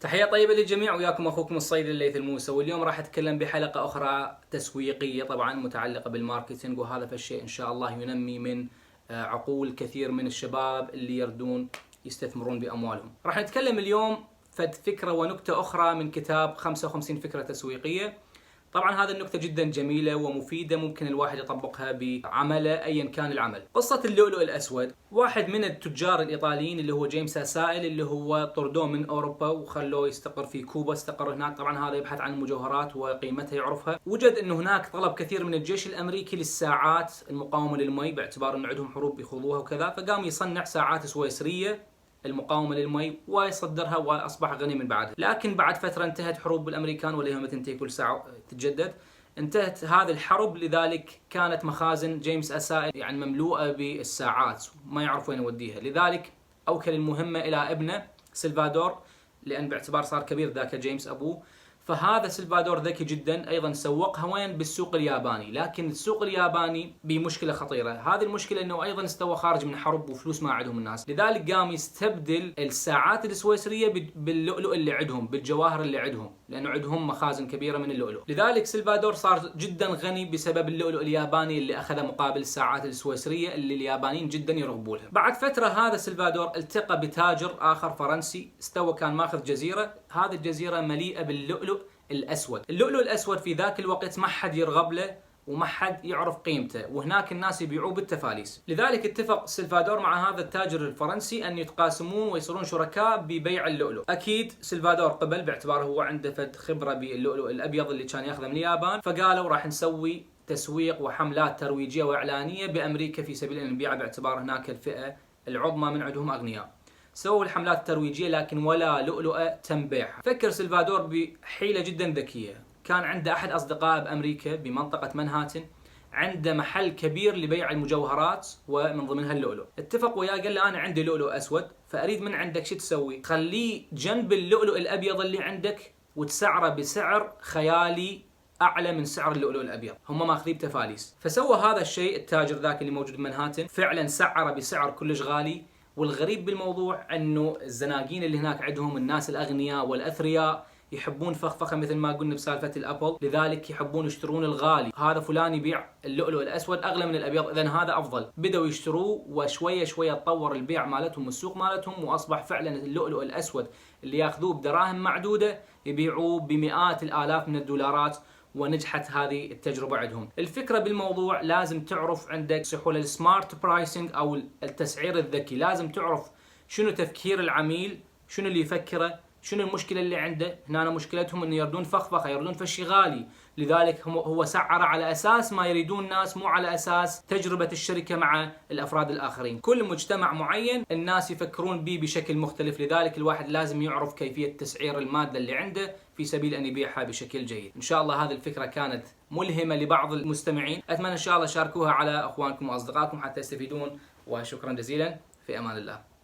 تحية طيبة للجميع، وياكم أخوكم الصيدلي الليث الموسى، واليوم راح أتكلم بحلقة أخرى تسويقية طبعا متعلقة بالماركتينج، وهذا فالشيء إن شاء الله ينمي من عقول كثير من الشباب اللي يردون يستثمرون بأموالهم. راح نتكلم اليوم فكرة ونكتة أخرى من كتاب 55 فكرة تسويقية. طبعا هذه النكتة جدا جميلة ومفيدة، ممكن الواحد يطبقها بعمله أيا كان العمل. قصة اللؤلؤ الأسود، واحد من التجار الإيطاليين اللي هو جيمس أسائل، اللي هو طردوه من أوروبا وخلوه يستقر في كوبا، استقر هناك. طبعا هذا يبحث عن المجوهرات وقيمتها يعرفها. وجد أنه هناك طلب كثير من الجيش الأمريكي للساعات المقاومة للمي، باعتبار أنه عندهم حروب بيخوضوها وكذا، فقام يصنع ساعات سويسرية المقاومة للمي ويصدرها، وأصبح غني من بعدها. لكن بعد فترة انتهت حروب الأمريكان، واللي هم تنتهي كل ساعة تتجدد. انتهت هذه الحرب، لذلك كانت مخازن جيمس أسائل يعني مملوءة بالساعات، ما يعرف وين يوديها. لذلك أوكل المهمة إلى ابنه سلفادور، لأن باعتبار صار كبير ذاك جيمس أبوه. فهذا سلفادور ذكي جدا، أيضا سوقها وين؟ بالسوق الياباني. لكن السوق الياباني بمشكلة خطيرة، هذه المشكلة أنه أيضا استوى خارج من حرب وفلوس ما عندهم الناس. لذلك قام يستبدل الساعات السويسرية باللؤلؤ اللي عندهم، بالجواهر اللي عندهم، لأنه عندهم مخازن كبيرة من اللؤلؤ. لذلك سلفادور صار جدا غني بسبب اللؤلؤ الياباني اللي أخذه مقابل الساعات السويسرية اللي اليابانيين جدا يرغبوا لها. بعد فترة هذا سلفادور التقى بتاجر آخر فرنسي، استوى كان ماخذ جزيرة، هذه الجزيرة مليئة باللؤلؤ الأسود. اللؤلؤ الأسود في ذاك الوقت ما حد يرغب له وما حد يعرف قيمته، وهناك الناس يبيعوه بالتفاليس. لذلك اتفق سلفادور مع هذا التاجر الفرنسي أن يتقاسمون ويصيرون شركاء ببيع اللؤلؤ. أكيد سلفادور قبل، باعتباره هو عنده فد خبرة باللؤلؤ الأبيض اللي كان ياخذه من اليابان. فقالوا راح نسوي تسويق وحملات ترويجية وإعلانية بأمريكا في سبيل أن نبيعه، باعتبار هناك الفئة العظمى من عندهم أغنياء. سووا الحملات الترويجية لكن ولا لؤلؤة تم بيعها. فكر سلفادور بحيلة جدا ذكية. كان عنده أحد أصدقائه بأمريكا بمنطقة منهاتن، عنده محل كبير لبيع المجوهرات ومن ضمنها اللؤلؤ. اتفق وياه، قال له أنا عندي لؤلؤ أسود، فأريد من عندك شو تسوي؟ خليه جنب اللؤلؤ الأبيض اللي عندك وتسعره بسعر خيالي أعلى من سعر اللؤلؤ الأبيض. هم ماخذيه بتفاليس. فسوى هذا الشيء التاجر ذاك اللي موجود بمنهاتن، فعلا سعره بسعر كلش غالي. والغريب بالموضوع انه الزناقين اللي هناك عندهم الناس الاغنياء والاثرياء يحبون فخفخه، مثل ما قلنا بسالفه الابل، لذلك يحبون يشترون الغالي. هذا فلان يبيع اللؤلؤ الاسود اغلى من الابيض، اذا هذا افضل. بدأوا يشتروه، وشويه شويه تطور البيع مالتهم والسوق مالتهم، واصبح فعلا اللؤلؤ الاسود اللي ياخذوه بدراهم معدوده يبيعوه بمئات الالاف من الدولارات. ونجحت هذه التجربة عندهم. الفكرة بالموضوع لازم تعرف عندك سحول السمارت برايسنج أو التسعير الذكي. لازم تعرف شنو تفكير العميل، شنو اللي يفكره، شنو المشكلة اللي عنده. هنا مشكلتهم انه يردون فخفخة، يردون فشي غالي. لذلك هو سعر على اساس ما يريدون الناس، مو على اساس تجربة الشركة مع الافراد الاخرين. كل مجتمع معين الناس يفكرون به بشكل مختلف، لذلك الواحد لازم يعرف كيفية تسعير المادة اللي عنده في سبيل ان يبيعها بشكل جيد. ان شاء الله هذه الفكرة كانت ملهمة لبعض المستمعين، اتمنى ان شاء الله شاركوها على اخوانكم واصدقائكم حتى يستفيدون. وشكرا جزيلا، في امان الله.